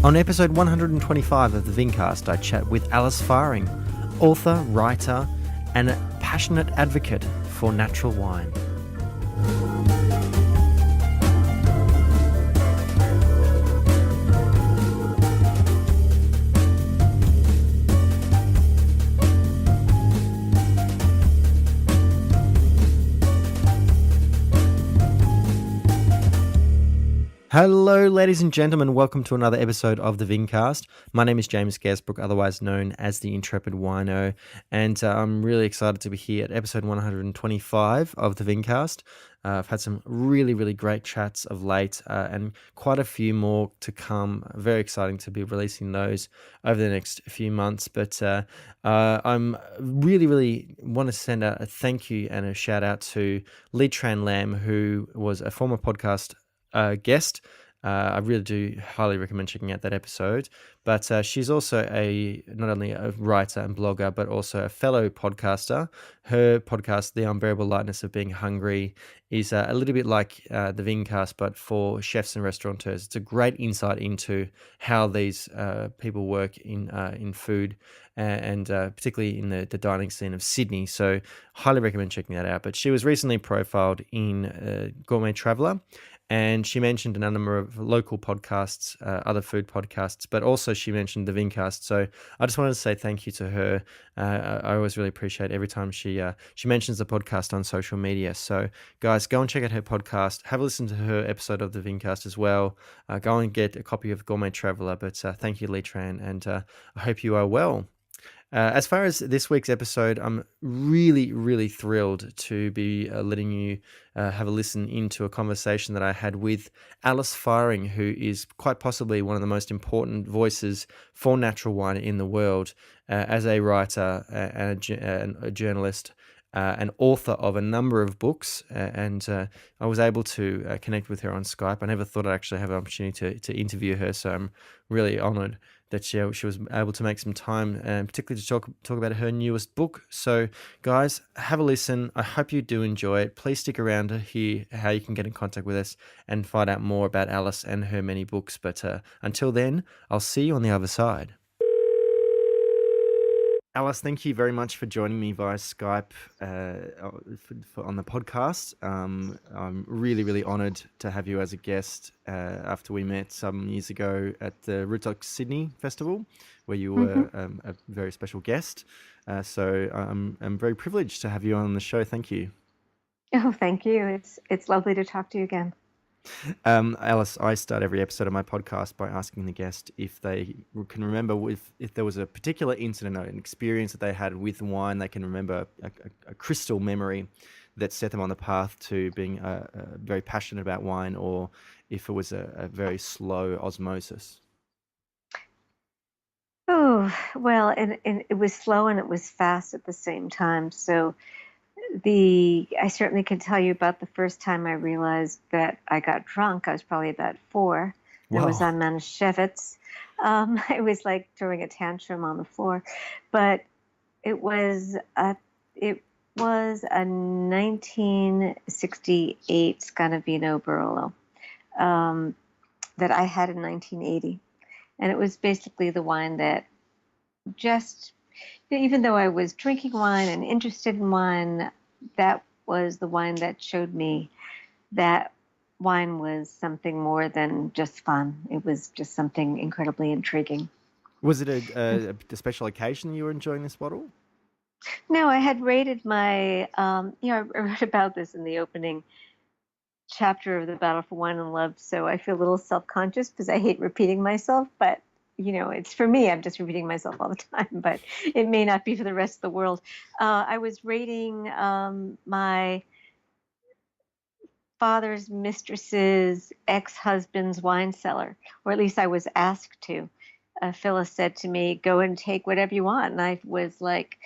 On episode 125 of the Vincast, I chat with Alice Feiring, author, writer, and a passionate advocate for natural wine. Hello, ladies and gentlemen. Welcome to another episode of the Vincast. My name is James Garsbrook, otherwise known as the Intrepid Wino, and I'm really excited to be here at episode 125 of the Vincast. I've had some really great chats of late, and quite a few more to come. Very exciting to be releasing those over the next few months. But I'm really want to send out a thank you and a shout out to Lee Tran Lam, who was a former podcast guest. I really do highly recommend checking out that episode. But she's also not only a writer and blogger, but also a fellow podcaster. Her podcast, The Unbearable Lightness of Being Hungry, is a little bit like the Vincast, but for chefs and restaurateurs. It's a great insight into how these people work in food and particularly in the dining scene of Sydney. So highly recommend checking that out. But she was recently profiled in Gourmet Traveller, and she mentioned a number of local podcasts, other food podcasts, but also she mentioned the Vincast. So I just wanted to say thank you to her. I always really appreciate every time she mentions the podcast on social media. So guys, go and check out her podcast. Have a listen to her episode of the Vincast as well. Go and get a copy of Gourmet Traveller. But thank you, Lee Tran, and I hope you are well. As far as this week's episode, I'm really thrilled to be letting you have a listen into a conversation that I had with Alice Feiring, who is quite possibly one of the most important voices for natural wine in the world, as a writer and a journalist. An author of a number of books, and I was able to connect with her on Skype. I never thought I'd actually have an opportunity to interview her, so I'm really honoured that she was able to make some time, particularly to talk about her newest book. So, guys, have a listen. I hope you do enjoy it. Please stick around to hear how you can get in contact with us and find out more about Alice and her many books. But until then, I'll see you on the other side. Alice, thank you very much for joining me via Skype on the podcast. I'm really honoured to have you as a guest after we met some years ago at the Rootstock Sydney Festival, where you were a very special guest. So I'm very privileged to have you on the show. Thank you. Oh, thank you. It's lovely to talk to you again. Alice, I start every episode of my podcast by asking the guest if they can remember if there was a particular incident or an experience that they had with wine. They can remember a crystal memory that set them on the path to being very passionate about wine, or if it was a very slow osmosis. Oh, well, and it was slow and it was fast at the same time. So I certainly can tell you about the first time I realized that I got drunk. I was probably about 4. Wow. I was on Manischewitz. It was like throwing a tantrum on the floor, but it was a 1968 Scanavino Barolo that I had in 1980, and it was basically the wine that just, even though I was drinking wine and interested in wine, that was the wine that showed me that wine was something more than just fun. It was just something incredibly intriguing. Was it a special occasion you were enjoying this bottle? No, I had rated my, I wrote about this in the opening chapter of The Battle for Wine and Love, so I feel a little self-conscious because I hate repeating myself, but it's for me, I'm just repeating myself all the time, but it may not be for the rest of the world. I was rating my father's mistress's ex-husband's wine cellar, or at least I was asked to. Phyllis said to me, go and take whatever you want. And I was like,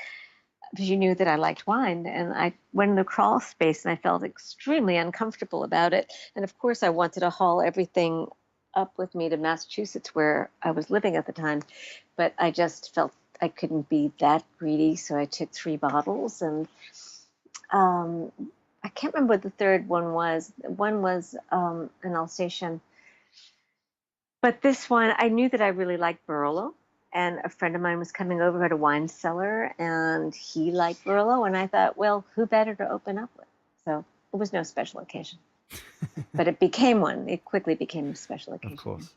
because you knew that I liked wine, and I went in the crawl space and I felt extremely uncomfortable about it. And of course I wanted to haul everything up with me to Massachusetts, where I was living at the time, but I just felt I couldn't be that greedy, so I took 3 bottles, and I can't remember what the third one was. One was an Alsatian But this one, I knew that I really liked Barolo, and a friend of mine was coming over at a wine cellar, and he liked Barolo, and I thought, well, who better to open up with? So it was no special occasion, but it became one. It quickly became a special Of occasion. Yeah. course.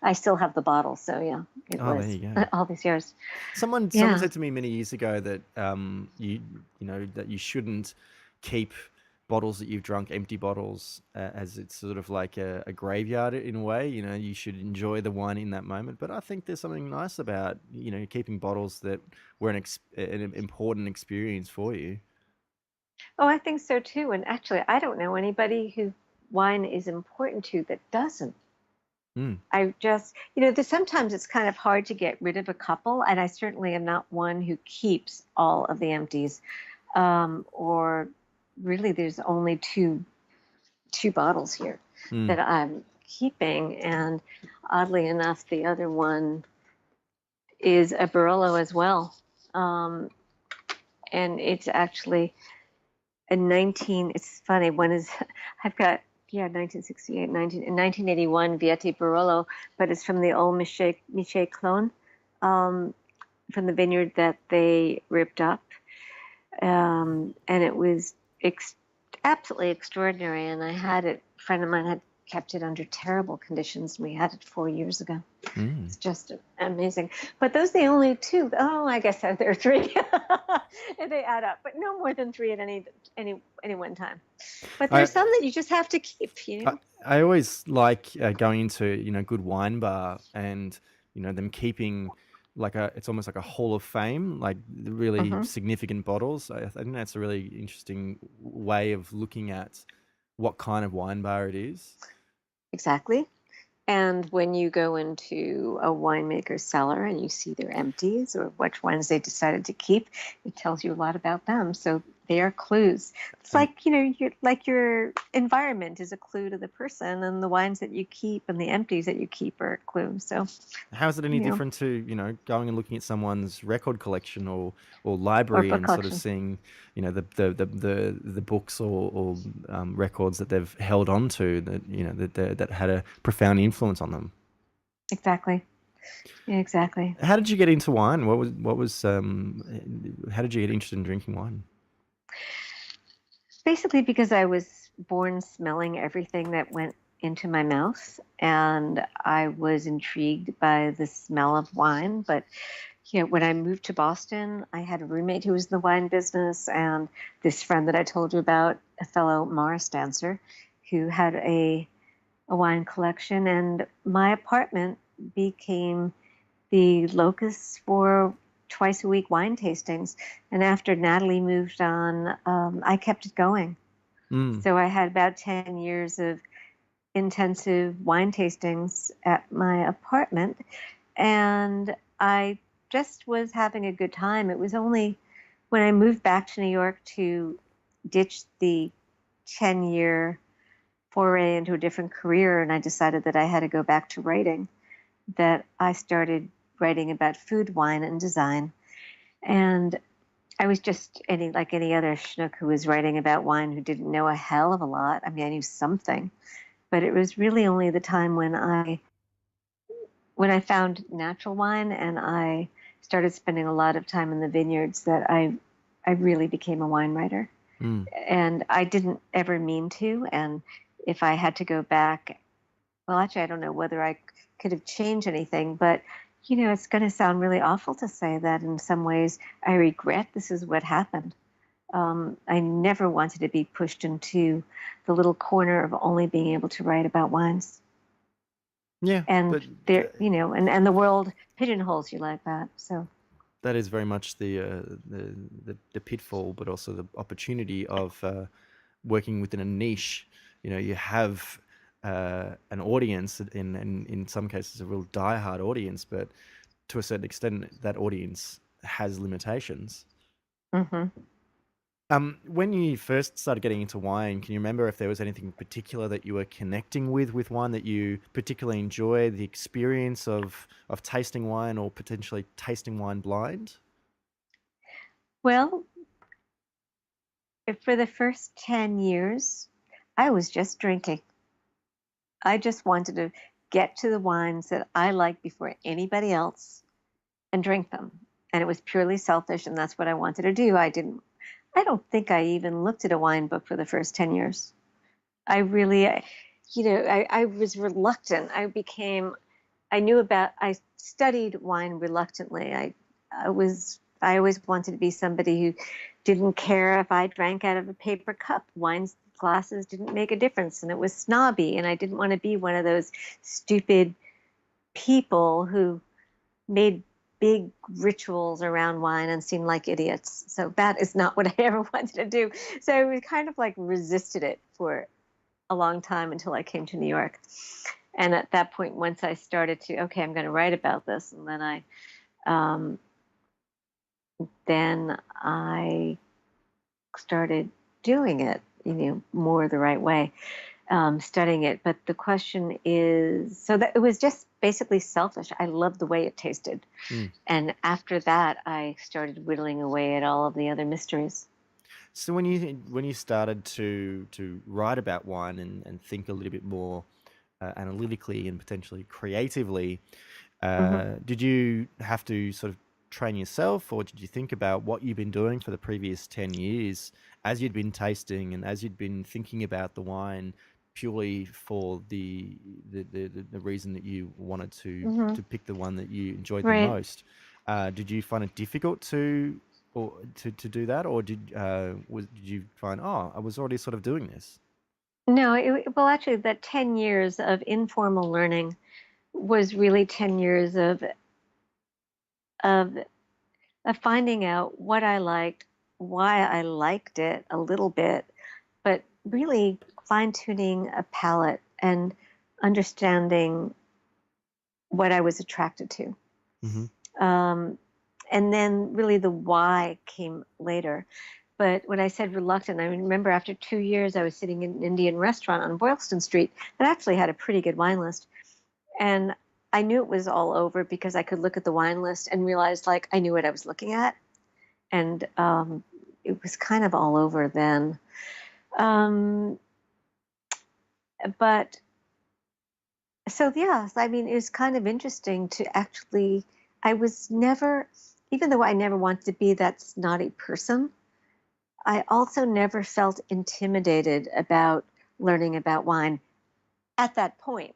I still have the bottle, so yeah, it Oh, there was you go. all these years. Someone Yeah. said to me many years ago that you know that you shouldn't keep bottles that you've drunk, empty bottles, as it's sort of like a graveyard in a way. You know, you should enjoy the wine in that moment. But I think there's something nice about keeping bottles that were an important experience for you. Oh, I think so too. And actually, I don't know anybody who wine is important to that doesn't. Mm. I just, sometimes it's kind of hard to get rid of a couple, and I certainly am not one who keeps all of the empties. Or really, there's only two bottles here Mm. that I'm keeping, and oddly enough, the other one is a Barolo as well, and it's actually a 19. It's funny. One is I've got 1968, 1981 Vietti Barolo, but it's from the old Michel Clone, from the vineyard that they ripped up, and it was absolutely extraordinary. And I had it. A friend of mine had kept it under terrible conditions. We had it 4 years ago. Mm. It's just amazing. But those are the only two. Oh, I guess there are three. They add up, but no more than three at any one time. But I there's some that you just have to keep. I, I always like going into good wine bar and them keeping it's almost like a hall of fame, like the really Hmm. significant bottles. I think that's a really interesting way of looking at what kind of wine bar it is. Exactly. And when you go into a winemaker's cellar and you see their empties or which ones they decided to keep, it tells you a lot about them. So they are clues. It's And like, your environment is a clue to the person, and the wines that you keep and the empties that you keep are a clue. So, how is it any you know, different to going and looking at someone's record collection or or library book and sort of collection. seeing the books or records that they've held on to that that had a profound influence on them? Exactly. Exactly. How did you get into wine? How did you get interested in drinking wine? Basically, because I was born smelling everything that went into my mouth, and I was intrigued by the smell of wine. But when I moved to Boston, I had a roommate who was in the wine business, and this friend that I told you about, a fellow Morris dancer, who had a wine collection, and my apartment became the locus for twice a week wine tastings. And after Natalie moved on, I kept it going. Mm. So I had about 10 years of intensive wine tastings at my apartment, and I just was having a good time. It was only when I moved back to New York to ditch the 10-year foray into a different career, and I decided that I had to go back to writing, that I started writing about food, wine, and design. And I was just like any other schnook who was writing about wine who didn't know a hell of a lot. I mean, I knew something, but it was really only the time when I found natural wine and I started spending a lot of time in the vineyards that I really became a wine writer. Mm. And I didn't ever mean to. And if I had to go back, well, actually, I don't know whether I could have changed anything, but it's going to sound really awful to say that in some ways I regret this is what happened. I never wanted to be pushed into the little corner of only being able to write about wines. Yeah, And but there, and the world pigeonholes you like that. So, that is very much the pitfall, but also the opportunity of working within a niche. You have an audience, in some cases, a real diehard audience, but to a certain extent, that audience has limitations. mhm. When you first started getting into wine, can you remember if there was anything in particular that you were connecting with wine that you particularly enjoyed, the experience of tasting wine or potentially tasting wine blind? Well, for the first 10 years, I was just drinking. I just wanted to get to the wines that I like before anybody else and drink them. And it was purely selfish, and that's what I wanted to do. I don't think I even looked at a wine book for the first 10 years. I really, I was reluctant. I studied wine reluctantly. I always wanted to be somebody who didn't care if I drank out of a paper cup. Wine glasses didn't make a difference, and it was snobby, and I didn't want to be one of those stupid people who made big rituals around wine and seemed like idiots. So that is not what I ever wanted to do. So I kind of like resisted it for a long time until I came to New York. And at that point, once I started to, okay, I'm going to write about this, and um, then I started doing it, more the right way, studying it. But the question is, so that it was just basically selfish. I loved the way it tasted. Mm. And after that, I started whittling away at all of the other mysteries. So when you started to write about wine and think a little bit more analytically and potentially creatively, Hmm. did you have to sort of train yourself, or did you think about what you've been doing for the previous 10 years as you'd been tasting and as you'd been thinking about the wine purely for the reason that you wanted Hmm. to pick the one that you enjoyed the Right. most? Did you find it difficult to do that, or did you find, oh, I was already sort of doing this? No, well, actually, that 10 years of informal learning was really 10 years of, of finding out what I liked, why I liked it a little bit, but really fine tuning a palate and understanding what I was attracted to. Mm-hmm. Um, and then really the why came later. But when I said reluctant, I remember after 2 years, I was sitting in an Indian restaurant on Boylston Street that actually had a pretty good wine list. And I knew it was all over because I could look at the wine list and realize like I knew what I was looking at. And it was kind of all over then. Um, but so, yeah, I mean, it was kind of interesting to actually, I was never, even though I never wanted to be that snotty person, I also never felt intimidated about learning about wine at that point.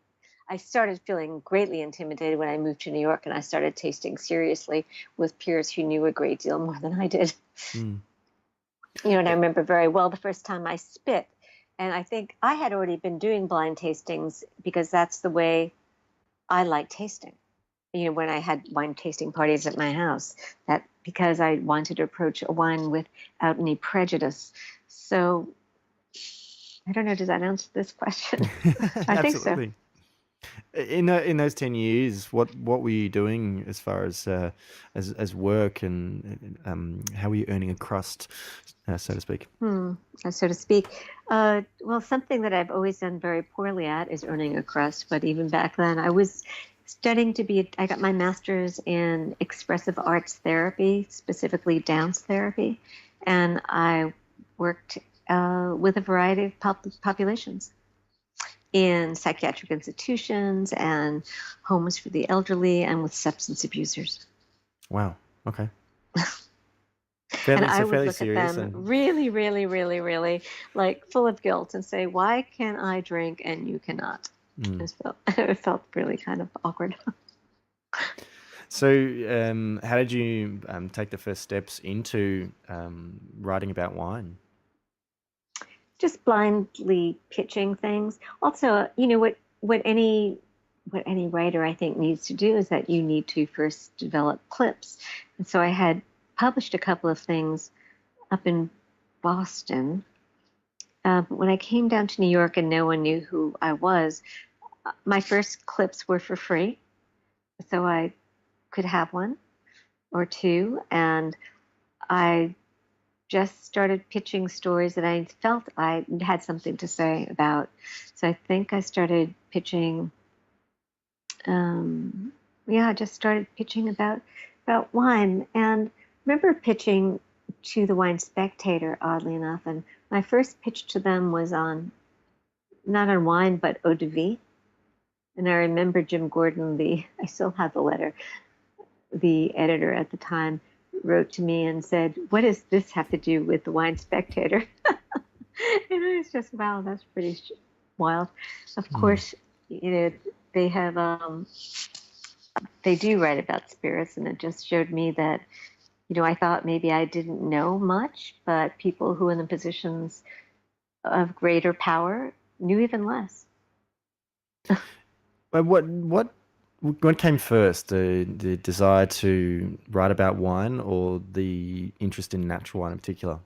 I started feeling greatly intimidated when I moved to New York and I started tasting seriously with peers who knew a great deal more than I did. Mm. And I remember very well the first time I spit. And I think I had already been doing blind tastings because that's the way I like tasting. When I had wine tasting parties at my house, that because I wanted to approach a wine without any prejudice. So I don't know, does that answer this question? I think so. Absolutely. In those 10 years, what were you doing as far as work, and how were you earning a crust, so to speak? So to speak. Well, something that I've always done very poorly at is earning a crust. But even back then, I was studying I got my master's in expressive arts therapy, specifically dance therapy. And I worked with a variety of populations in psychiatric institutions and homes for the elderly and with substance abusers. Wow. Okay. And Fairly I so would fairly look at serious them and really, really, really, really like full of guilt and say, why can I drink and you cannot? mm. It felt really kind of awkward. So how did you take the first steps into writing about wine? Just blindly pitching things. Also, what any writer I think needs to do is that you need to first develop clips. And so I had published a couple of things up in Boston. When I came down to New York and no one knew who I was, my first clips were for free. So I could have one or two. And I just started pitching stories that I felt I had something to say about. So I think I started pitching, I just started pitching about wine. And remember pitching to the Wine Spectator, oddly enough. And my first pitch to them was not on wine, but eau de vie. And I remember Jim Gordon, I still have the letter, the editor at the time, wrote to me and said, "What does this have to do with the Wine Spectator?" And I was just, wow, that's pretty wild. Of Mm. course, they have, they do write about spirits, and it just showed me that, I thought maybe I didn't know much, but people who are in the positions of greater power knew even less. But what came first, the desire to write about wine or the interest in natural wine in particular?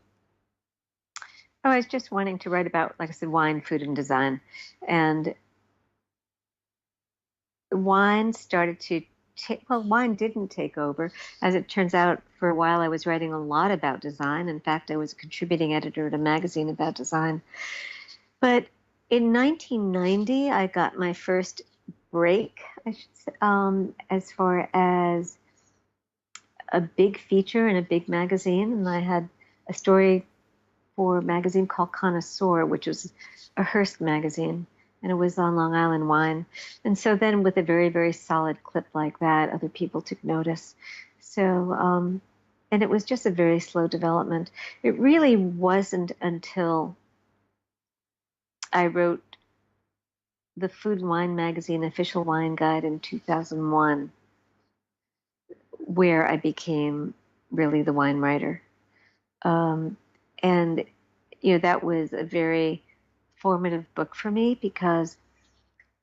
Oh, I was just wanting to write about, like I said, wine, food, and design. And wine started to wine didn't take over. As it turns out, for a while I was writing a lot about design. In fact, I was a contributing editor at a magazine about design. But in 1990, I got my first break, I should say, as far as a big feature in a big magazine. And I had a story for a magazine called Connoisseur, which was a Hearst magazine, and it was on Long Island wine. And so then, with a very, very solid clip like that, other people took notice. So, and it was just a very slow development. It really wasn't until I wrote the Food and Wine magazine official wine guide in 2001 where I became really the wine writer. Um, and that was a very formative book for me because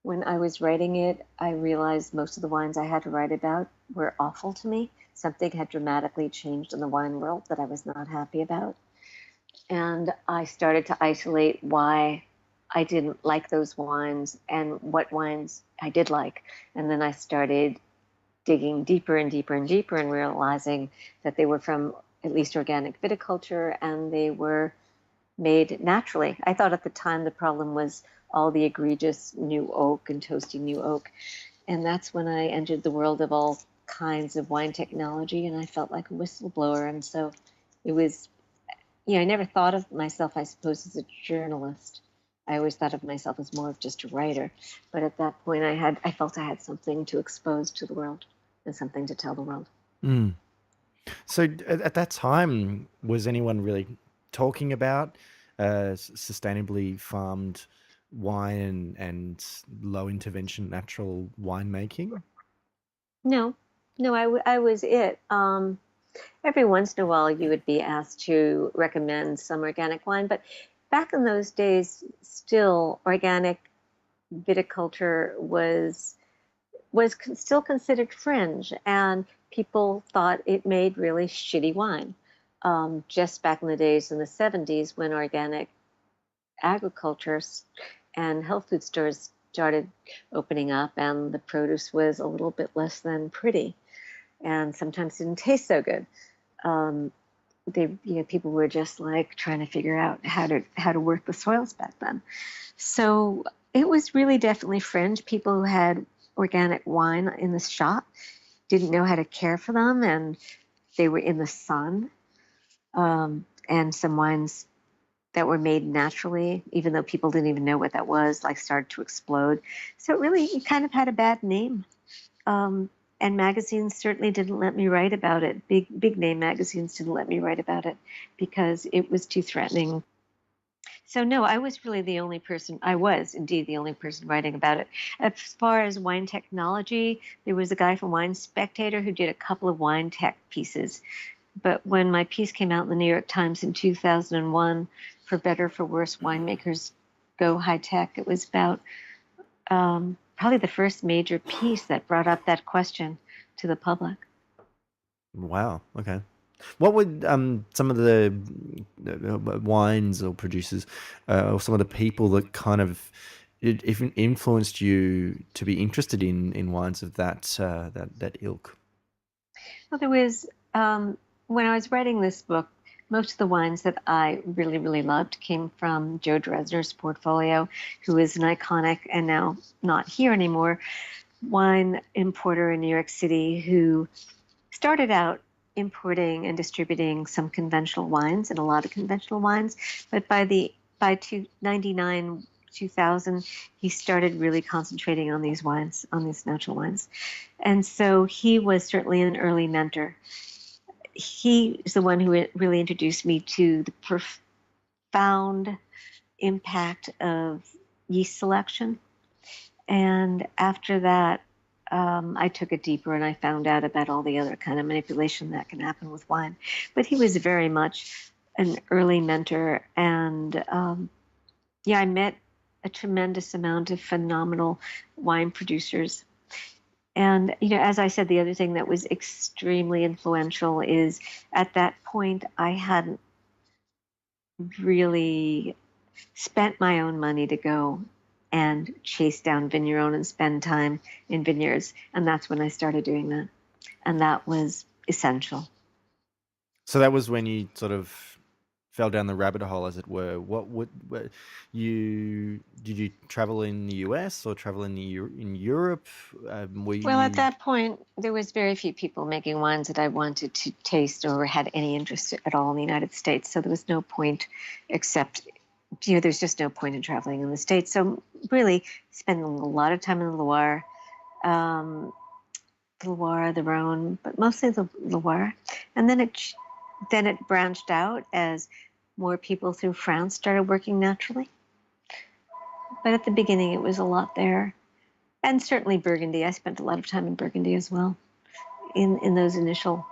when I was writing it, I realized most of the wines I had to write about were awful to me. Something had dramatically changed in the wine world that I was not happy about. And I started to isolate why I didn't like those wines and what wines I did like. And then I started digging deeper and deeper and deeper and realizing that they were from at least organic viticulture and they were made naturally. I thought at the time the problem was all the egregious new oak and toasty new oak. And that's when I entered the world of all kinds of wine technology and I felt like a whistleblower. And so it was, I never thought of myself, I suppose, as a journalist. I always thought of myself as more of just a writer. But at that point, I felt I had something to expose to the world and something to tell the world. Mm. So at that time, was anyone really talking about sustainably farmed wine and low intervention natural winemaking? No, no, I was it. Every once in a while, you would be asked to recommend some organic wine, but back in those days, still organic viticulture was still considered fringe, and people thought it made really shitty wine. Just back in the days in the 70s when organic agriculture and health food stores started opening up, and the produce was a little bit less than pretty, and sometimes didn't taste so good. Um, people were just like trying to figure out how to work the soils back then. So it was really definitely fringe. People who had organic wine in the shop didn't know how to care for them, and they were in the sun. And some wines that were made naturally, even though people didn't even know what that was, like started to explode. So it kind of had a bad name. Um, and magazines certainly didn't let me write about it. Big name magazines didn't let me write about it because it was too threatening. So no, I was really the only person. I was indeed the only person writing about it. As far as wine technology, there was a guy from Wine Spectator who did a couple of wine tech pieces. But when my piece came out in the New York Times in 2001, For Better, for Worse, Winemakers Go High Tech, it was about probably the first major piece that brought up that question to the public. Wow. Okay. What would some of the wines or producers, or some of the people that kind of if influenced you to be interested in wines of that ilk? Well, there was, when I was writing this book, most of the wines that I really, really loved came from Joe Dresner's portfolio, who is an iconic and now not here anymore wine importer in New York City who started out importing and distributing some conventional wines and a lot of conventional wines. But by 99, 2000, he started really concentrating on these wines, on these natural wines. And so he was certainly an early mentor. He is the one who really introduced me to the profound impact of yeast selection. And after that, I took it deeper and I found out about all the other kind of manipulation that can happen with wine. But he was very much an early mentor. And yeah, I met a tremendous amount of phenomenal wine producers. And, as I said, the other thing that was extremely influential is at that point, I hadn't really spent my own money to go and chase down vigneron and spend time in vineyards. And that's when I started doing that. And that was essential. So that was when you sort of fell down the rabbit hole, as it were. Did you travel in the US or travel in in Europe? Were Well, at you that point, there was very few people making wines that I wanted to taste or had any interest at all in the United States. So there was no point except, there's just no point in traveling in the States. So really spending a lot of time in the Loire, the Rhone, but mostly the Loire. And then it branched out as more people through France started working naturally. But at the beginning, it was a lot there. And certainly Burgundy. I spent a lot of time in Burgundy as well in those initial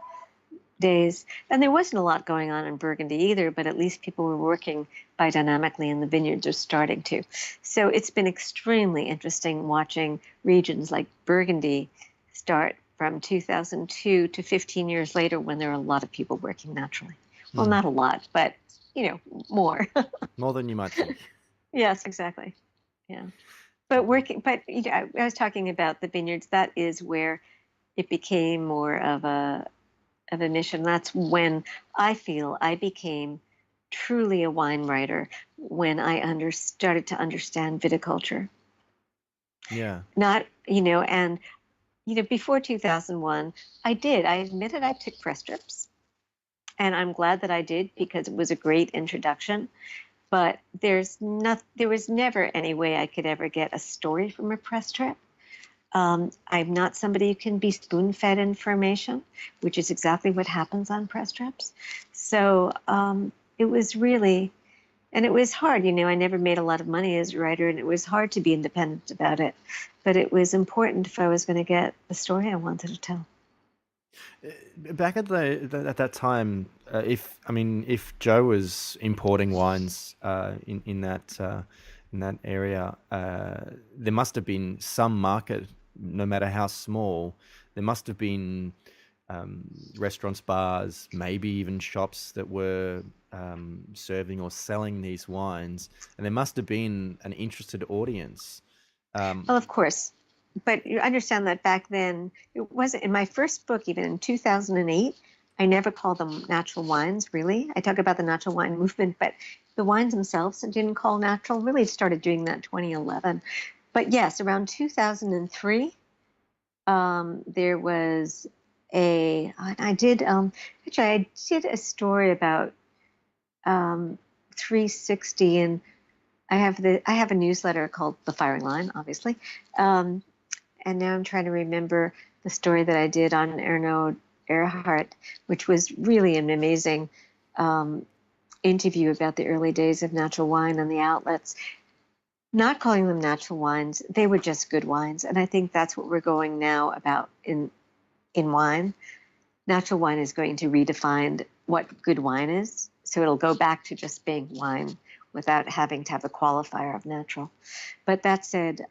days. And there wasn't a lot going on in Burgundy either, but at least people were working biodynamically and the vineyards are starting to. So it's been extremely interesting watching regions like Burgundy start from 2002 to 15 years later when there are a lot of people working naturally. Well, not a lot, but, more. more than you might think? Yes, exactly. Yeah. But I was talking about the vineyards. That is where it became more of a mission. That's when I feel I became truly a wine writer, when I started to understand viticulture. Yeah. Not, and before 2001, I admitted I took press trips, and I'm glad that I did because it was a great introduction. But there was never any way I could ever get a story from a press trip. I'm not somebody who can be spoon-fed information, which is exactly what happens on press trips. So it was really, and it was hard. I never made a lot of money as a writer, and it was hard to be independent about it. But it was important if I was going to get the story I wanted to tell. Back at that time, if Joe was importing wines in that area, there must have been some market, no matter how small. There must have been restaurants, bars, maybe even shops that were serving or selling these wines, and there must have been an interested audience. Well, of course. But you understand that back then, it wasn't in my first book, even in 2008, I never called them natural wines, really. I talk about the natural wine movement, but the wines themselves I didn't call natural. Really started doing that in 2011. But yes, around 2003, there was I did, actually, I did a story about 360, and I have a newsletter called The Feiring Line, obviously. And now I'm trying to remember the story that I did on Erno Earhart, which was really an amazing interview about the early days of natural wine and the outlets. Not calling them natural wines, they were just good wines. And I think that's what we're going now about in wine. Natural wine is going to redefine what good wine is. So it'll go back to just being wine without having to have the qualifier of natural. But that said,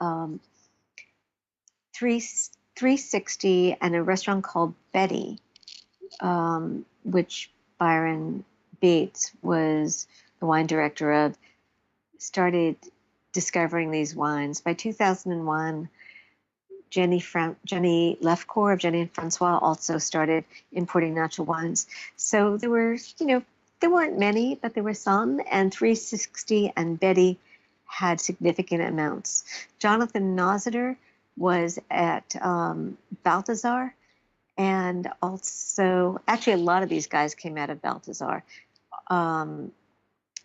360 and a restaurant called Betty, which Byron Bates was the wine director of, started discovering these wines. By 2001, Jenny Lefcourt of Jenny and Francois also started importing natural wines. So there were, there weren't many, but there were some, and 360 and Betty had significant amounts. Jonathan Nossiter was at Balthazar, and also, actually, a lot of these guys came out of Balthazar.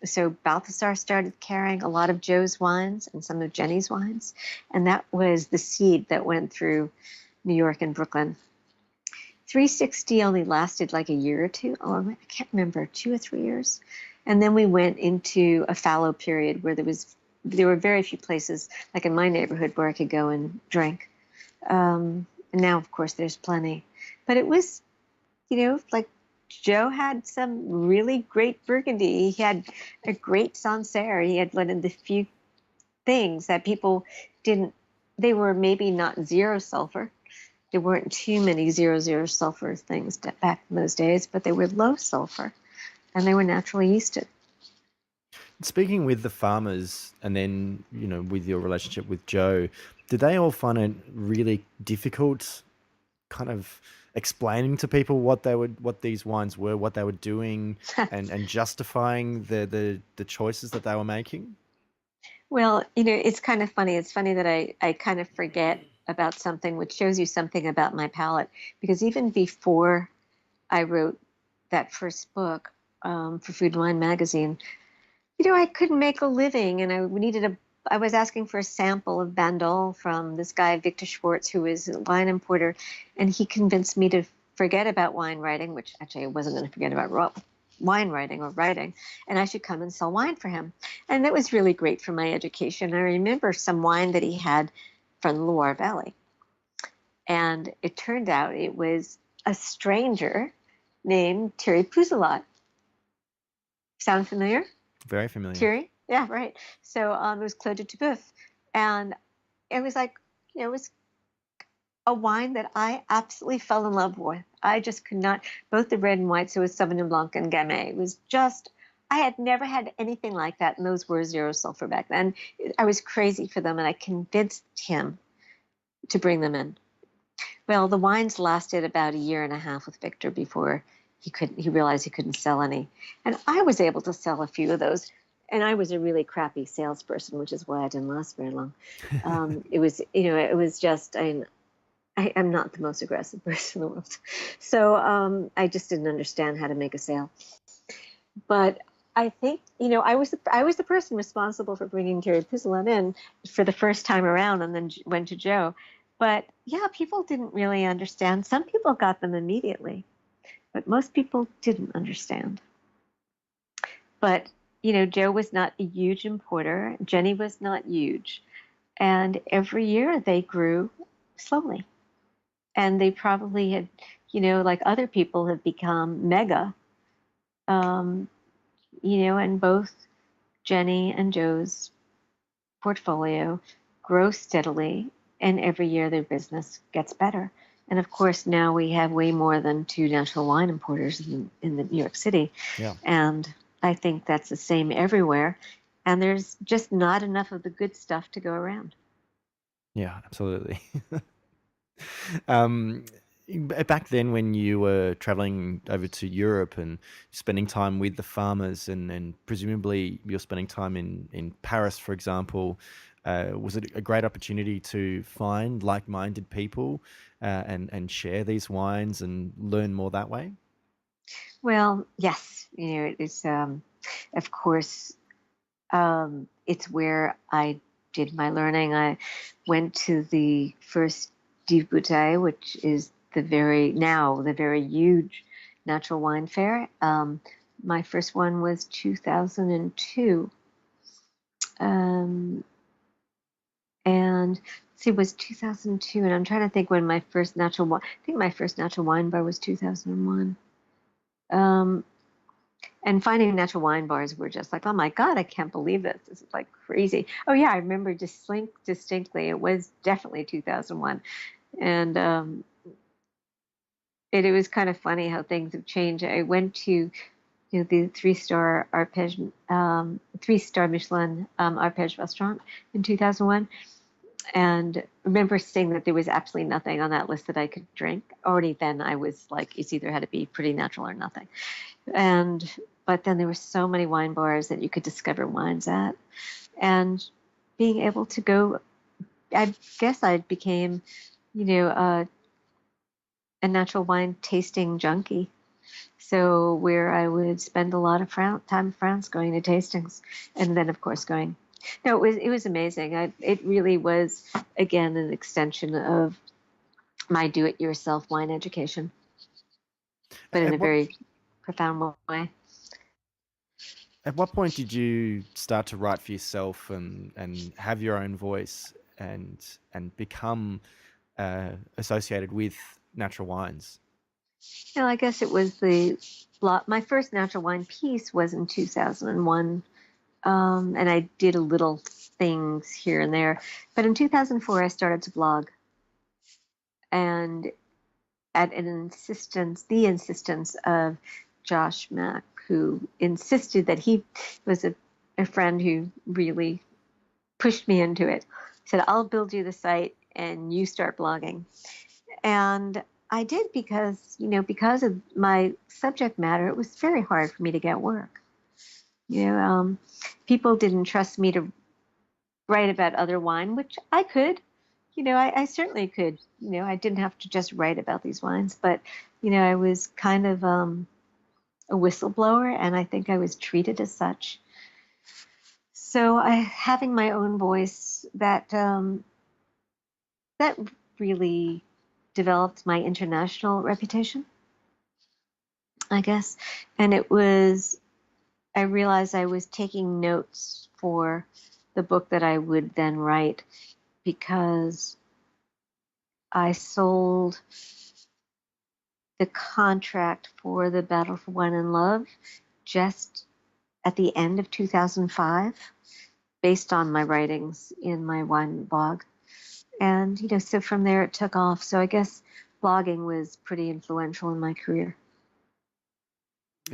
So Balthasar started carrying a lot of Joe's wines and some of Jenny's wines. And that was the seed that went through New York and Brooklyn. 360 only lasted like a year or two, or I can't remember, 2 or 3 years. And then we went into a fallow period where there were very few places, like in my neighborhood, where I could go and drink. And now, of course, there's plenty. But it was, like Joe had some really great Burgundy. He had a great Sancerre. He had one of the few things that people didn't, they were maybe not zero sulfur. There weren't too many zero sulfur things back in those days, but they were low sulfur and they were naturally yeasted. Speaking with the farmers and then, with your relationship with Joe, did they all find it really difficult kind of explaining to people what these wines were, what they were doing, and justifying the choices that they were making? Well, it's kind of funny. It's funny that I kind of forget about something, which shows you something about my palate. Because even before I wrote that first book for Food and Wine magazine, I couldn't make a living, and I was asking for a sample of Bandol from this guy, Victor Schwartz, who is a wine importer, and he convinced me to forget about wine writing, which actually I wasn't going to forget about wine writing or writing, and I should come and sell wine for him. And that was really great for my education. I remember some wine that he had from the Loire Valley, and it turned out it was a stranger named Thierry Pouzelat. Sound familiar? Very familiar. Thierry? Yeah, right. So it was Claude de Toubouf. And it was like, it was a wine that I absolutely fell in love with. I just could not, both the red and white, so it was Sauvignon Blanc and Gamay. It was just, I had never had anything like that, and those were zero sulfur back then. I was crazy for them, and I convinced him to bring them in. Well, the wines lasted about a year and a half with Victor before he realized he couldn't sell any. And I was able to sell a few of those. And I was a really crappy salesperson, which is why I didn't last very long. It was just, I'm not the most aggressive person in the world. So I just didn't understand how to make a sale. But I think, I was the person responsible for bringing Thierry Pouzelat in for the first time around, and then went to Joe. But yeah, people didn't really understand. Some people got them immediately, but most people didn't understand. But, Joe was not a huge importer. Jenny was not huge. And every year they grew slowly. And they probably had, like other people have become mega, and both Jenny and Joe's portfolio grow steadily. And every year their business gets better. And of course, now we have way more than 2 natural wine importers in the New York City. Yeah. And I think that's the same everywhere. And there's just not enough of the good stuff to go around. Yeah, absolutely. um, Back then, when you were traveling over to Europe and spending time with the farmers, and presumably you're spending time in Paris, for example, was it a great opportunity to find like-minded people and share these wines and learn more that way? Well, yes, it's of course, it's where I did my learning. I went to the first Div Bouteille, which is the very huge natural wine fair. My first one was 2002. And see, it was 2002, and I'm trying to think when my first natural wine. I think my first natural wine bar was 2001. And finding natural wine bars were just like, oh my God, I can't believe this. This is like crazy. Oh yeah, I remember distinctly. It was definitely 2001, and it was kind of funny how things have changed. I went to the 3-star Arpège, 3-star Michelin Arpège restaurant in 2001. And remember seeing that there was absolutely nothing on that list that I could drink. Already then I was like, it's either had to be pretty natural or nothing. But then there were so many wine bars that you could discover wines at. And being able to go, I guess I became, a natural wine tasting junkie. So where I would spend a lot of time in France going to tastings, and then of course going. No, it was amazing. It really was again an extension of my do-it-yourself wine education, but in At a what very profound way. at what point did you start to write for yourself and have your own voice and become associated with natural wines? I guess it was my first natural wine piece was in 2001, and I did a little things here and there. But in 2004, I started to blog, and at the insistence of Josh Mack, who insisted that he was a friend who really pushed me into it. He said, "I'll build you the site, and you start blogging." And I did because of my subject matter, it was very hard for me to get work. You know, people didn't trust me to write about other wine, which I could. I certainly could. I didn't have to just write about these wines, but I was kind of a whistleblower, and I think I was treated as such. So having my own voice, that really developed my international reputation, I guess. And I realized I was taking notes for the book that I would then write because I sold the contract for the Battle for Wine and Love just at the end of 2005 based on my writings in my wine blog. And, so from there it took off. So I guess blogging was pretty influential in my career.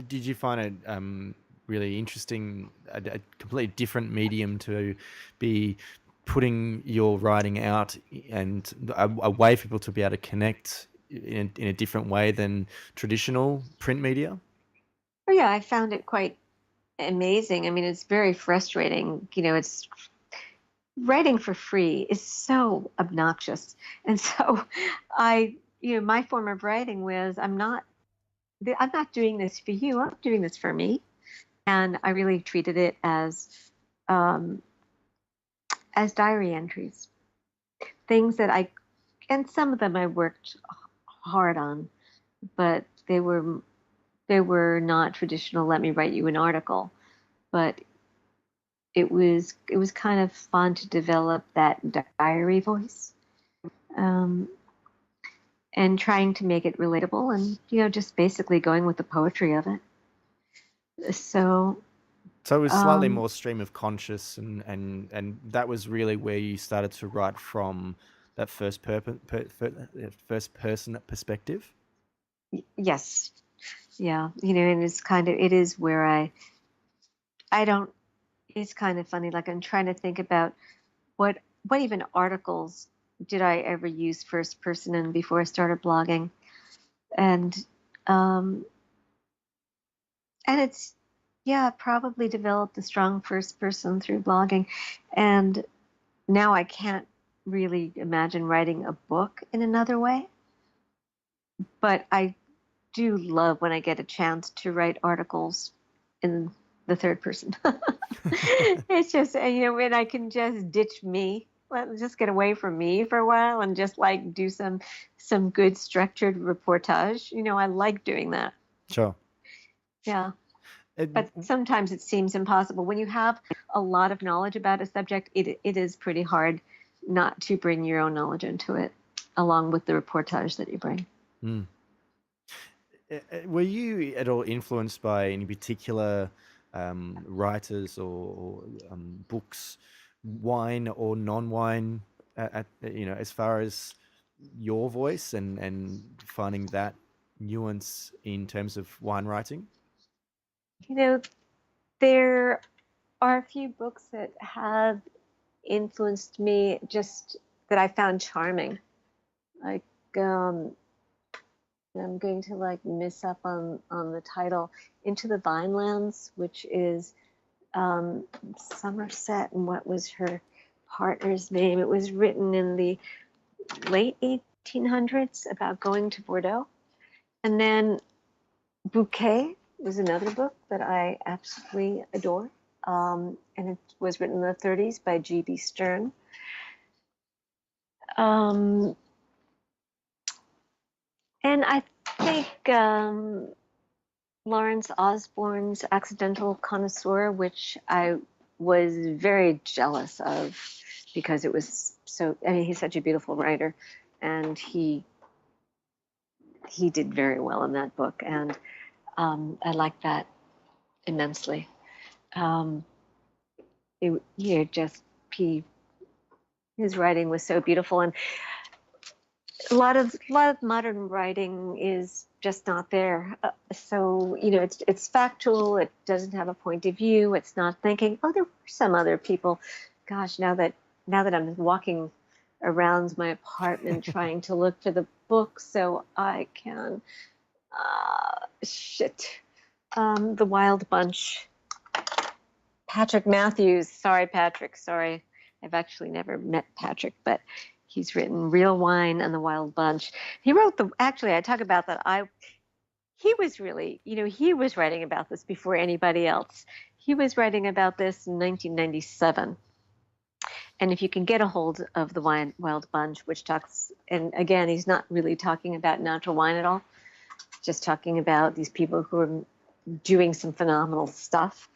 Did you find it really interesting, a completely different medium to be putting your writing out and a way for people to be able to connect in a different way than traditional print media? Oh, yeah, I found it quite amazing. I mean, it's very frustrating. It's writing for free is so obnoxious. And so my form of writing was I'm not doing this for you. I'm doing this for me. And I really treated it um, as diary entries, things and some of them I worked hard on, but they were not traditional. Let me write you an article, but it was kind of fun to develop that diary voice, um, and trying to make it relatable, and just basically going with the poetry of it. So So it was slightly um, more stream of conscious, and that was really where you started to write from that first person perspective. yes, yeah, and it is where I don't. It's kind of funny. Like I'm trying to think about what what even articles did I ever use first person in before I started blogging, and um, and it's yeah, probably developed a strong first person through blogging, and now I can't really imagine writing a book in another way, but I do love when I get a chance to write articles in the third person. It's just, when I can just ditch me, just get away from me for a while and just like do some good structured reportage. I like doing that. Sure. Yeah. It, But sometimes it seems impossible. When you have a lot of knowledge about a subject, it is pretty hard not to bring your own knowledge into it, along with the reportage that you bring. mm. Were you at all influenced by any particular writers or books, wine or non-wine, as far as your voice and finding that nuance in terms of wine writing? You know, there are a few books that have influenced me just that I found charming. Like, I'm going to like miss up on the title, Into the Vinelands, which is Somerset, and what was her partner's name? It was written in the late 1800s about going to Bordeaux. And then Bouquet was another book that I absolutely adore. And it was written in the 30s by G.B. Stern. Um, and I think Lawrence Osborne's Accidental Connoisseur, which I was very jealous of because it was so, I mean, he's such a beautiful writer, and he did very well in that book, and I liked that immensely. Um, just he his writing was so beautiful, and a lot of modern writing is just not there. So it's factual. It doesn't have a point of view. It's not thinking, oh, there were some other people. Gosh, now that I'm walking around my apartment trying to look for the book so I can shit. The Wild Bunch. Patrick Matthews. Sorry, Patrick. Sorry. I've actually never met Patrick, but he's written Real Wine and The Wild Bunch. He wrote actually, I talk about that. He was really, he was writing about this before anybody else. He was writing about this in 1997. And if you can get a hold of The Wild Bunch, which talks, and again, he's not really talking about natural wine at all, just talking about these people who are doing some phenomenal stuff.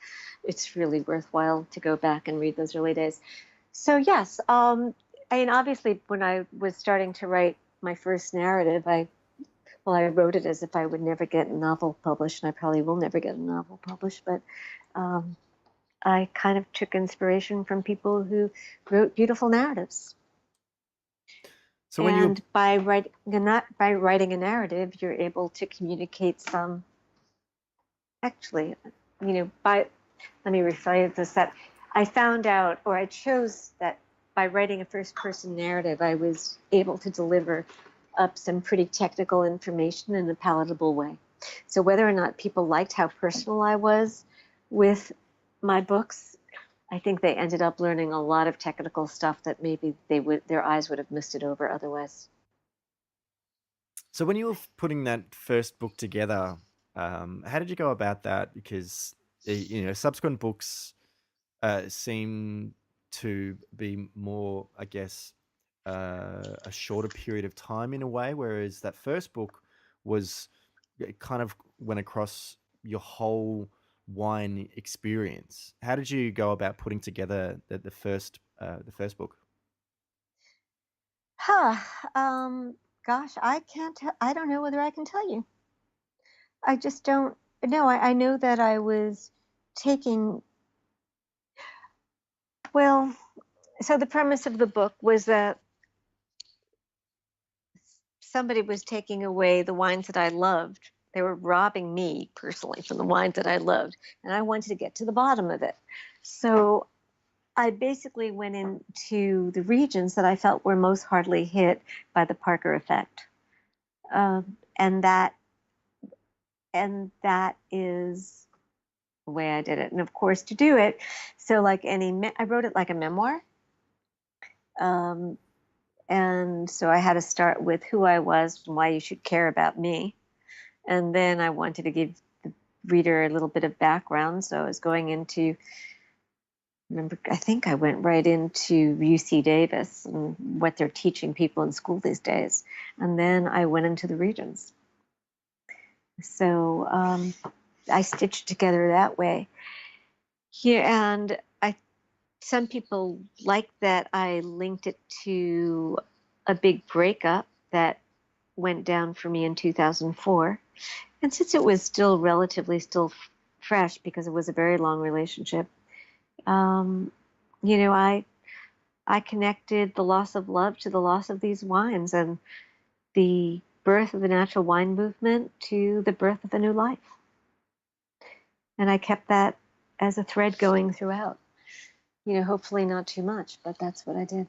It's really worthwhile to go back and read those early days. So yes, I mean, obviously, when I was starting to write my first narrative, I wrote it as if I would never get a novel published, and I probably will never get a novel published. But I kind of took inspiration from people who wrote beautiful narratives. So when you And by writing a narrative, you're able to communicate some. Actually, by let me rephrase this, that I found out, or I chose that by writing a first person narrative, I was able to deliver up some pretty technical information in a palatable way. So whether or not people liked how personal I was with my books, I think they ended up learning a lot of technical stuff that maybe their eyes would have misted over otherwise. So when you were putting that first book together, how did you go about that? Because subsequent books seem to be more, I guess, a shorter period of time in a way, whereas that first book was it kind of went across your whole wine experience. How did you go about putting together the first book? Huh. Gosh, I don't know whether I can tell you. I just don't know. I know that I was taking, well, so the premise of the book was that somebody was taking away the wines that I loved. They were robbing me personally from the wines that I loved, and I wanted to get to the bottom of it. So I basically went into the regions that I felt were most hardly hit by the Parker effect, and that is the way I did it. And of course, to do it, so like I wrote it like a memoir. Um, and so I had to start with who I was and why you should care about me. And then I wanted to give the reader a little bit of background. So I was going into, remember, I think I went right into UC Davis and what they're teaching people in school these days. And then I went into the regions. So I stitched together that way. Here, and some people like that I linked it to a big breakup that went down for me in 2004. And since it was still relatively still fresh because it was a very long relationship, um, you know, I connected the loss of love to the loss of these wines and the birth of the natural wine movement to the birth of a new life. And I kept that as a thread going throughout. Hopefully not too much, but that's what I did.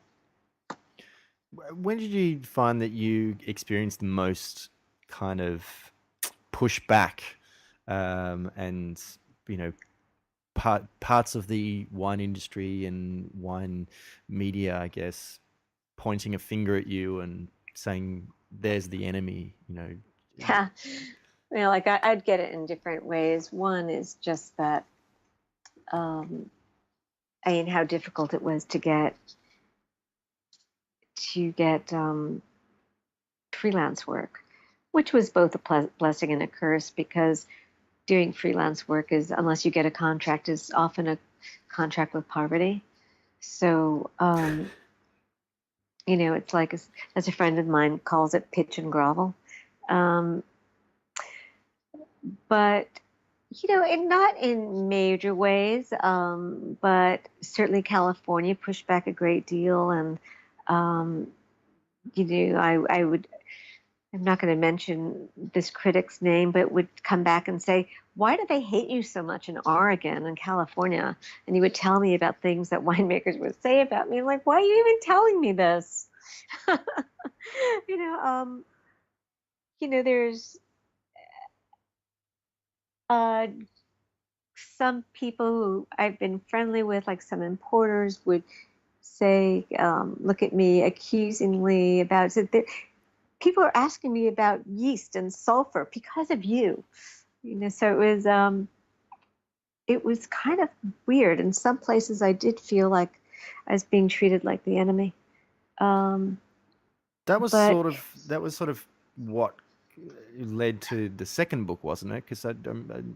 When did you find that you experienced the most kind of pushback, and you know parts of the wine industry and wine media, I guess, pointing a finger at you and saying, "There's the enemy." Yeah. Like I'd get it in different ways. One is just that, um, how difficult it was to get freelance work, which was both a blessing and a curse because doing freelance work is, unless you get a contract, is often a contract with poverty. So, it's like, as a friend of mine calls it, pitch and grovel. Um, but not in major ways, but certainly California pushed back a great deal, and um, I would. I'm not going to mention this critic's name, but would come back and say, "Why do they hate you so much in Oregon and California?" And he would tell me about things that winemakers would say about me. I'm like, why are you even telling me this? you know, um, there's uh, some people who I've been friendly with, like some importers, would say, look at me accusingly about it. People are asking me about yeast and sulfur because of you. So it was kind of weird. In some places, I did feel like I was being treated like the enemy. Um, but That was sort of what led to the second book, wasn't it? Because I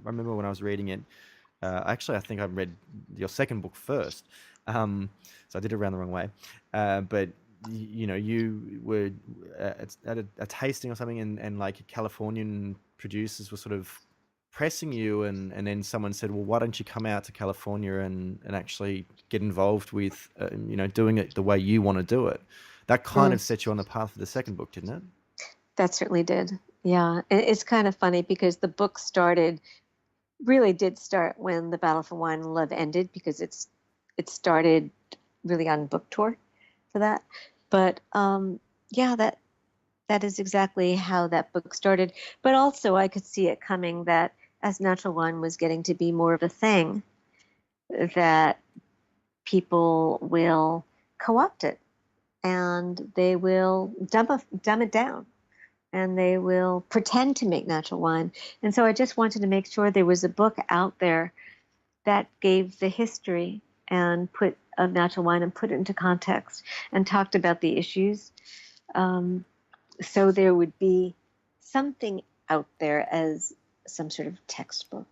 remember when I was reading it. Actually, I think I read your second book first, so I did it around the wrong way. But you were at a tasting or something, and like Californian producers were sort of pressing you, and then someone said, "Well, why don't you come out to California and actually get involved with doing it the way you want to do it?" That kind mm, of set you on the path for the second book, didn't it? that certainly did. Yeah, it's kind of funny because the book really did start when the Battle for Wine and Love ended, because it started really on book tour for that. But yeah, that is exactly how that book started. But also, I could see it coming that as natural wine was getting to be more of a thing, that people will co-opt it, and they will dumb it down, and they will pretend to make natural wine. And so I just wanted to make sure there was a book out there that gave the history and put of natural wine and put it into context and talked about the issues. Um, so there would be something out there as some sort of textbook.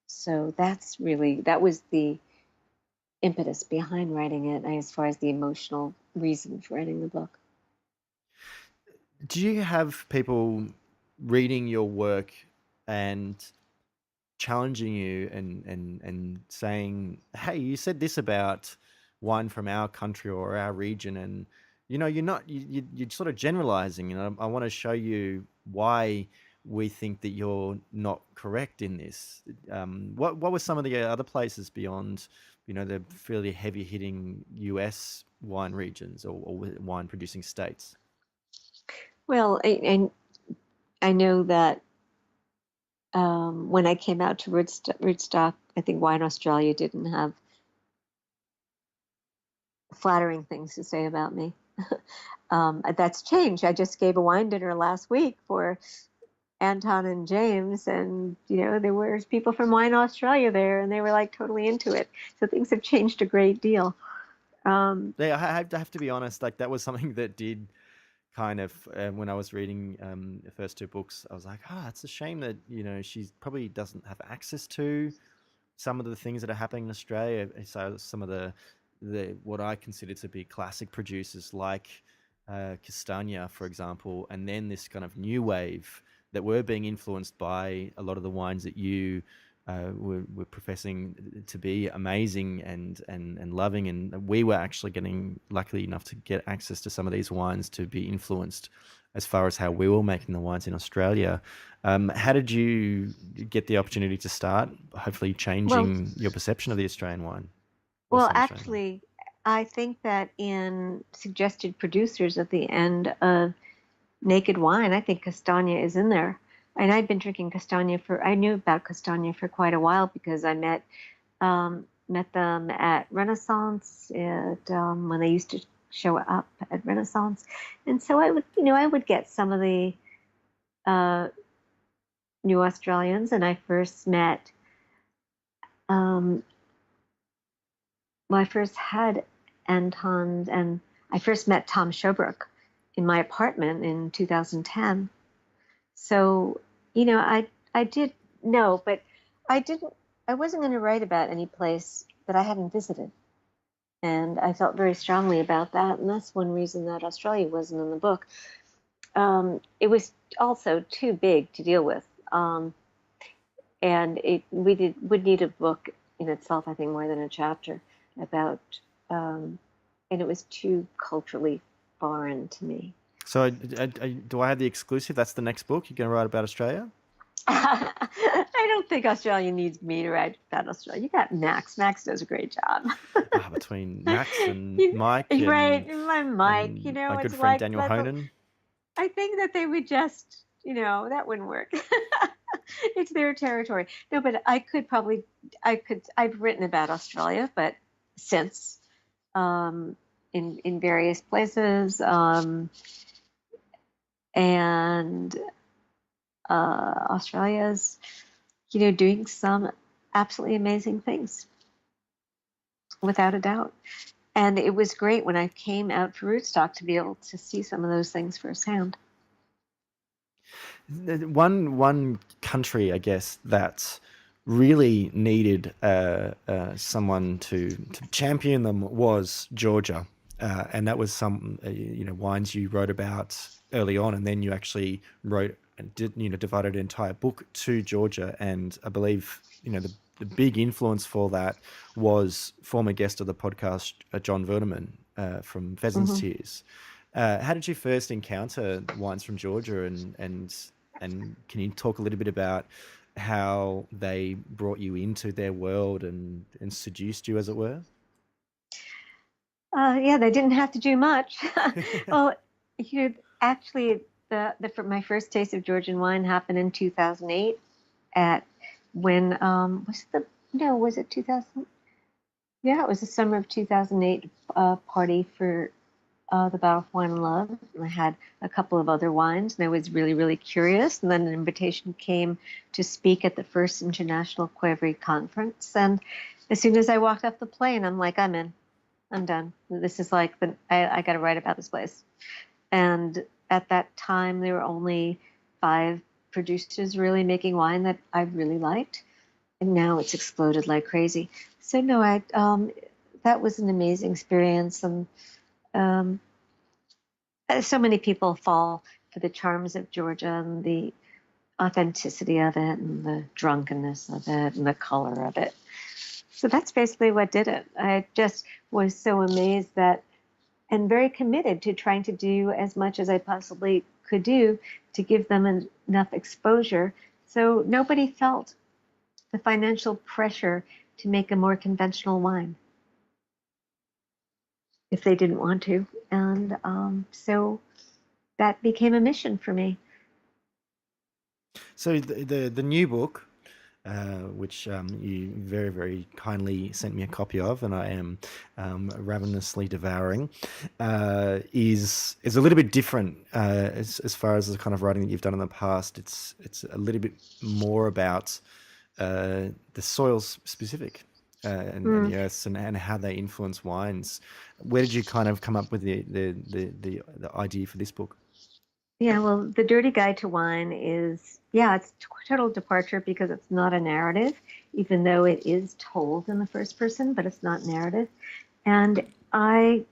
So that was the impetus behind writing it, as far as the emotional reason for writing the book. Do you have people reading your work and challenging you and saying, "Hey, you said this about wine from our country or our region, and you're not you're sort of generalizing. I want to show you why we think that you're not correct in this." What were some of the other places beyond the fairly heavy hitting U.S. wine regions or wine producing states? Well, I know that when I came out to Rootstock, I think Wine Australia didn't have flattering things to say about me. That's changed. I just gave a wine dinner last week for Anton and James, and there were people from Wine Australia there, and they were like totally into it. So things have changed a great deal. Um, Yeah, I have to be honest. Like that was something that did kind of when I was reading the first two books, I was like, it's a shame that she probably doesn't have access to some of the things that are happening in Australia. So some of the what I consider to be classic producers like Castagna, for example, and then this kind of new wave that were being influenced by a lot of the wines that you were professing to be amazing and loving, and we were actually getting lucky enough to get access to some of these wines to be influenced as far as how we were making the wines in Australia. How did you get the opportunity to start hopefully well, changing your perception of the Australian wine or well, some Australian wine? actually, I think that in suggested producers at the end of Naked Wine, I think Castagna is in there. And I'd been drinking Castagna I knew about Castagna for quite a while because I met them at Renaissance when they used to show up at Renaissance. And so I would get some of the uh, new Australians, and I first met, um, well, I first had Anton, and I first met Tom Shobrook in my apartment in 2010. So, I did know, but I didn't, I wasn't going to write about any place that I hadn't visited. And I felt very strongly about that. And that's one reason that Australia wasn't in the book. It was also too big to deal with. And would need a book in itself, I think, more than a chapter about, and it was too culturally foreign to me. So, do I have the exclusive? That's the next book you're going to write about Australia? I don't think Australia needs me to write about Australia. You got Max. Max does a great job. Between Max and Mike Right, my Mike. and my good It's friend like Daniel Honan. I think that they would just, that wouldn't work. It's their territory. No, but I've written about Australia, but since, in various places, and Australia's, doing some absolutely amazing things, without a doubt. And it was great when I came out for Rootstock to be able to see some of those things firsthand. One country, I guess, that really needed someone to champion them was Georgia, and that was some wines you wrote about early on, and then you actually wrote and devoted an entire book to Georgia, and I believe the big influence for that was former guest of the podcast John Verdeman from Pheasant's Tears. How did you first encounter wines from Georgia, and can you talk a little bit about how they brought you into their world and seduced you, as it were? Yeah, they didn't have to do much. Well, actually, my first taste of Georgian wine happened in 2008 at when was it 2000? Yeah, it was the summer of 2008 party for the Battle of Wine and Love. And I had a couple of other wines, and I was really, really curious. And then an invitation came to speak at the first International Qvevri Conference. And as soon as I walked off the plane, I'm like, I'm in. I'm done. This is like, I got to write about this place. And at that time, there were only 5 producers really making wine that I really liked. And now it's exploded like crazy. So no, that was an amazing experience. And so many people fall for the charms of Georgia and the authenticity of it and the drunkenness of it and the color of it. So that's basically what did it. I just was so amazed and very committed to trying to do as much as I possibly could do to give them enough exposure so nobody felt the financial pressure to make a more conventional wine if they didn't want to. And so that became a mission for me. So the new book, which you very, very kindly sent me a copy of, and I am ravenously devouring, is a little bit different as far as the kind of writing that you've done in the past. It's a little bit more about the soils specific and the earths and how they influence wines. Where did you kind of come up with the idea for this book? Yeah, well, The Dirty Guide to Wine it's a total departure because it's not a narrative, even though it is told in the first person, but it's not narrative. And I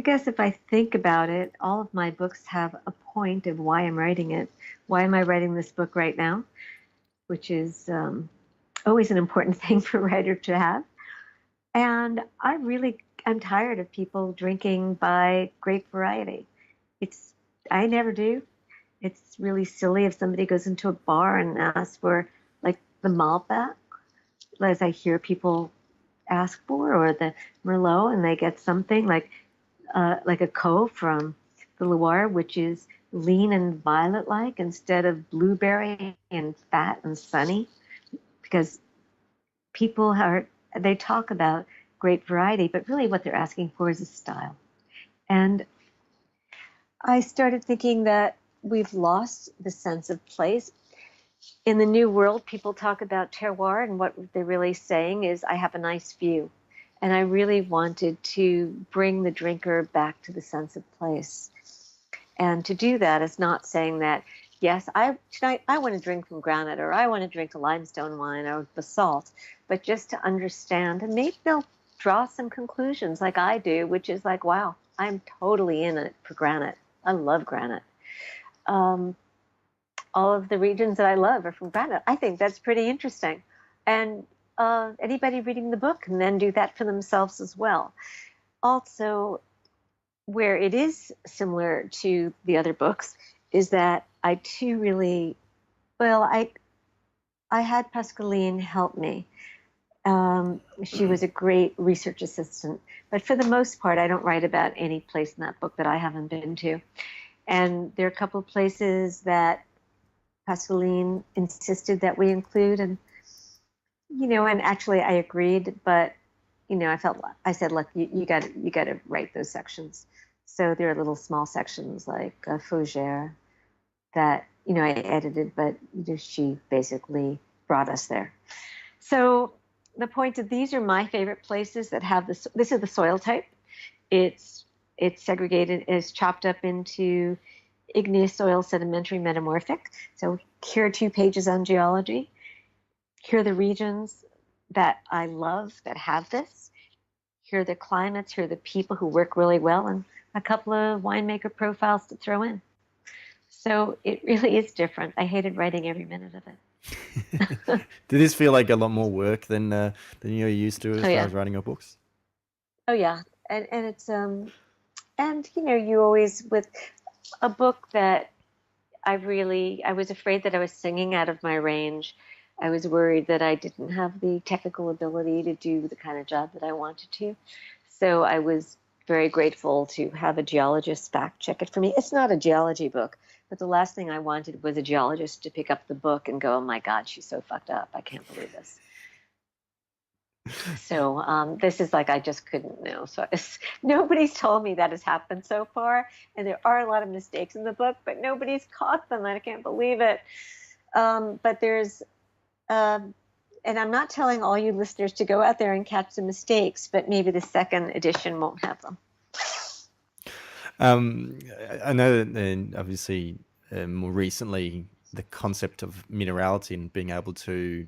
guess if I think about it, all of my books have a point of why I'm writing it. Why am I writing this book right now? Which is always an important thing for a writer to have. And I'm tired of people drinking by grape variety. I never do. It's really silly if somebody goes into a bar and asks for like the Malbec, as I hear people ask for, or the Merlot, and they get something like a Cove from the Loire, which is lean and violet-like instead of blueberry and fat and sunny, because they talk about grape variety, but really what they're asking for is a style. And I started thinking that we've lost the sense of place. In the New World, people talk about terroir, and what they're really saying is, I have a nice view. And I really wanted to bring the drinker back to the sense of place. And to do that is not saying that, yes, tonight I want to drink from granite, or I want to drink a limestone wine or basalt, but just to understand, and maybe they'll draw some conclusions like I do, which is like, wow, I'm totally in it for granite. I love granite. Um, all of the regions that I love are from granite. I think that's pretty interesting. And anybody reading the book can then do that for themselves as well. Also, where it is similar to the other books is that I too really, well, I had Pascaline help me. She was a great research assistant, but for the most part, I don't write about any place in that book that I haven't been to. And there are a couple of places that Pascaline insisted that we include, and and actually I agreed, but I said, look, you got to write those sections. So there are little small sections like Fougère that I edited, but she basically brought us there. So the point of these are my favorite places that have this. This is the soil type. It's segregated, is chopped up into igneous soil, sedimentary, metamorphic. So here are 2 pages on geology. Here are the regions that I love that have this. Here are the climates. Here are the people who work really well, and a couple of winemaker profiles to throw in. So it really is different. I hated writing every minute of it. Did this feel like a lot more work than you're used to as far as writing your books? Oh yeah, and it's and you always, with a book that I was afraid that I was singing out of my range. I was worried that I didn't have the technical ability to do the kind of job that I wanted to. So I was very grateful to have a geologist fact check it for me. It's not a geology book, but the last thing I wanted was a geologist to pick up the book and go, oh my God, she's so fucked up. I can't believe this. So this is like, I just couldn't know. So nobody's told me that has happened so far. And there are a lot of mistakes in the book, but nobody's caught them. I can't believe it. But there's, and I'm not telling all you listeners to go out there and catch the mistakes, but maybe the second edition won't have them. I know that obviously more recently the concept of minerality and being able to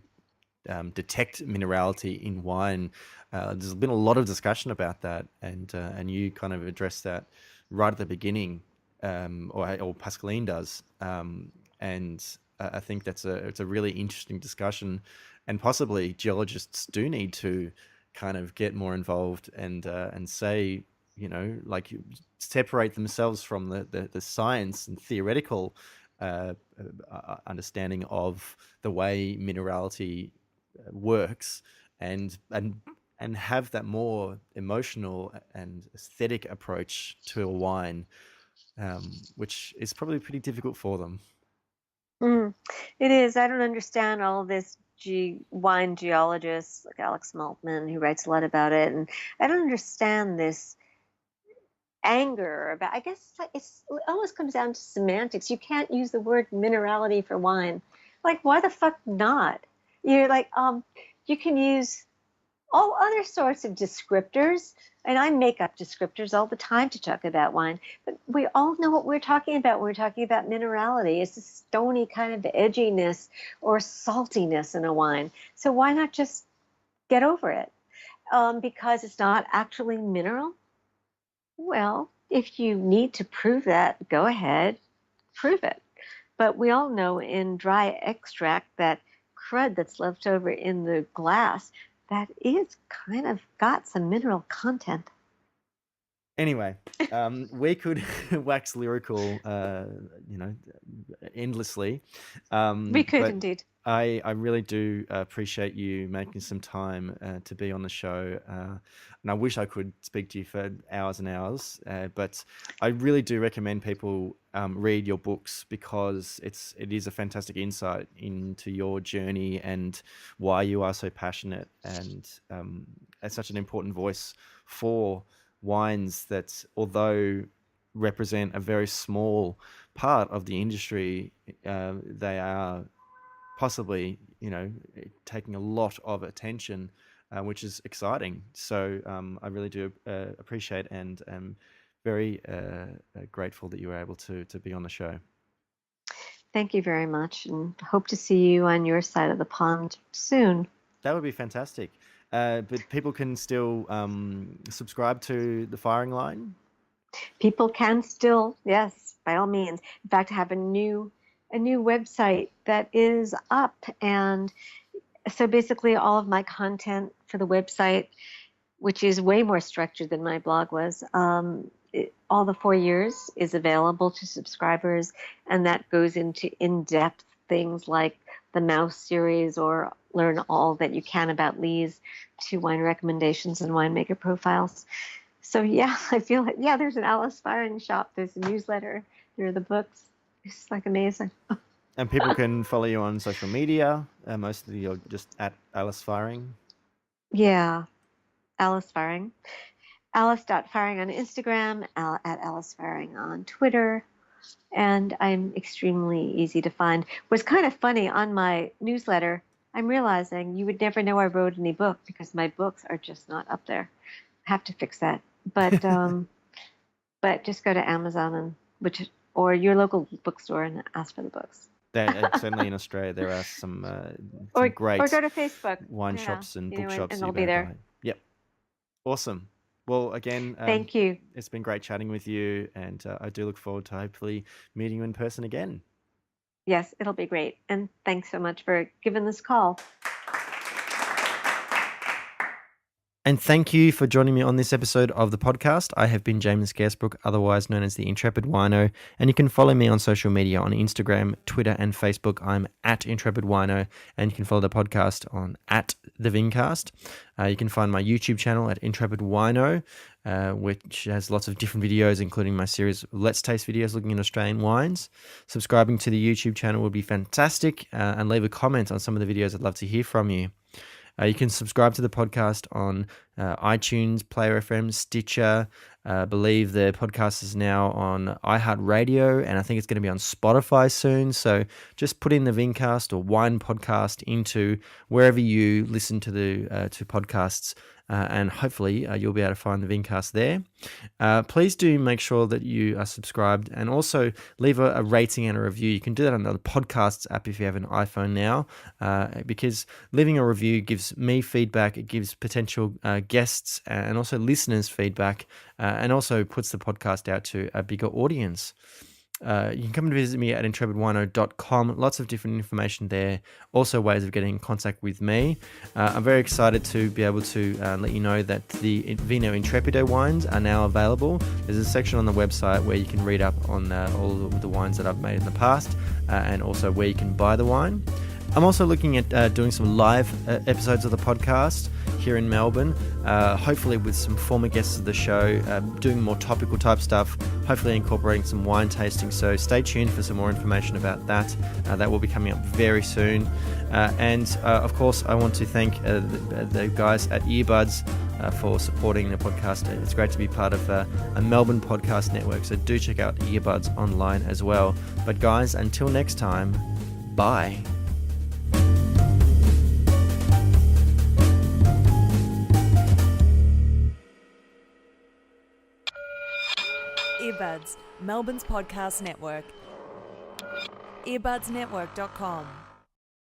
detect minerality in wine. There's been a lot of discussion about that, and you kind of addressed that right at the beginning, or Pascaline does, and I think it's a really interesting discussion, and possibly geologists do need to kind of get more involved and say, like, separate themselves from the science and theoretical understanding of the way minerality works, and have that more emotional and aesthetic approach to a wine, which is probably pretty difficult for them. It is. I don't understand all this wine geologists like Alex Maltman, who writes a lot about it, and I don't understand this anger about. I guess it almost comes down to semantics. You can't use the word minerality for wine. Like, why the fuck not? You're like, you can use all other sorts of descriptors, and I make up descriptors all the time to talk about wine, but we all know what we're talking about when we're talking about minerality. It's a stony kind of edginess or saltiness in a wine. So why not just get over it? Because it's not actually mineral? Well, if you need to prove that, go ahead, prove it. But we all know in dry extract, that crud that's left over in the glass, that is kind of got some mineral content. Anyway, we could wax lyrical, endlessly. We could indeed. I really do appreciate you making some time to be on the show, and I wish I could speak to you for hours and hours. But I really do recommend people read your books, because it is a fantastic insight into your journey and why you are so passionate, and as such an important voice for wines that, although represent a very small part of the industry, they are possibly, taking a lot of attention, which is exciting. So I really do appreciate and am very grateful that you were able to be on the show. Thank you very much, and hope to see you on your side of the pond soon. That would be fantastic. But people can still subscribe to the Firing Line. People can still, yes, by all means. In fact, I have a new website that is up, and so basically all of my content for the website, which is way more structured than my blog was, all the 4 years is available to subscribers, and that goes into in-depth things like the Mouse series, or learn all that you can about Lee's, to wine recommendations and winemaker profiles. So yeah, I feel like, yeah, there's an Alice Feiring shop, there's a newsletter, there are the books. It's like amazing. And people can follow you on social media. Mostly you're just at Alice Feiring. Yeah, Alice Feiring. Alice.Feiring on Instagram, at Alice Feiring on Twitter, and I'm extremely easy to find. What's kind of funny, on my newsletter, I'm realizing you would never know I wrote any book because my books are just not up there. I have to fix that. But but just go to Amazon or your local bookstore and ask for the books. Certainly in Australia, there are some Or great go to Facebook. wine shops and bookshops. And they'll be there. Yep. Awesome. Well, again, Thank you. It's been great chatting with you, and I do look forward to hopefully meeting you in person again. Yes, it'll be great. And thanks so much for giving this call. And thank you for joining me on this episode of the podcast. I have been James Garesbrook, otherwise known as the Intrepid Wino, and you can follow me on social media on Instagram, Twitter, and Facebook. I'm at Intrepid Wino, and you can follow the podcast on at the Vincast. You can find my YouTube channel at Intrepid Wino, which has lots of different videos, including my series of Let's Taste videos looking at Australian wines. Subscribing to the YouTube channel would be fantastic, and leave a comment on some of the videos. I'd love to hear from you. You can subscribe to the podcast on iTunes, Player FM, Stitcher. I believe the podcast is now on iHeartRadio, and I think it's going to be on Spotify soon. So just put in the Vincast or Wine Podcast into wherever you listen to the to podcasts, and hopefully you'll be able to find the Vincast there. Please do make sure that you are subscribed, and also leave a rating and a review. You can do that on the podcasts app if you have an iPhone now, because leaving a review gives me feedback, it gives potential guests and also listeners feedback, and also puts the podcast out to a bigger audience. You can come and visit me at intrepidwino.com. Lots of different information there. Also ways of getting in contact with me. I'm very excited to be able to let you know that the Vino Intrepido wines are now available. There's a section on the website where you can read up on all of the wines that I've made in the past, and also where you can buy the wine. I'm also looking at doing some live episodes of the podcast here in Melbourne, hopefully with some former guests of the show, doing more topical type stuff, hopefully incorporating some wine tasting. So stay tuned for some more information about that. That will be coming up very soon. And of course, I want to thank the guys at Earbuds for supporting the podcast. It's great to be part of a Melbourne podcast network, so do check out Earbuds online as well. But guys, until next time, bye. Earbuds, Melbourne's podcast network. earbudsnetwork.com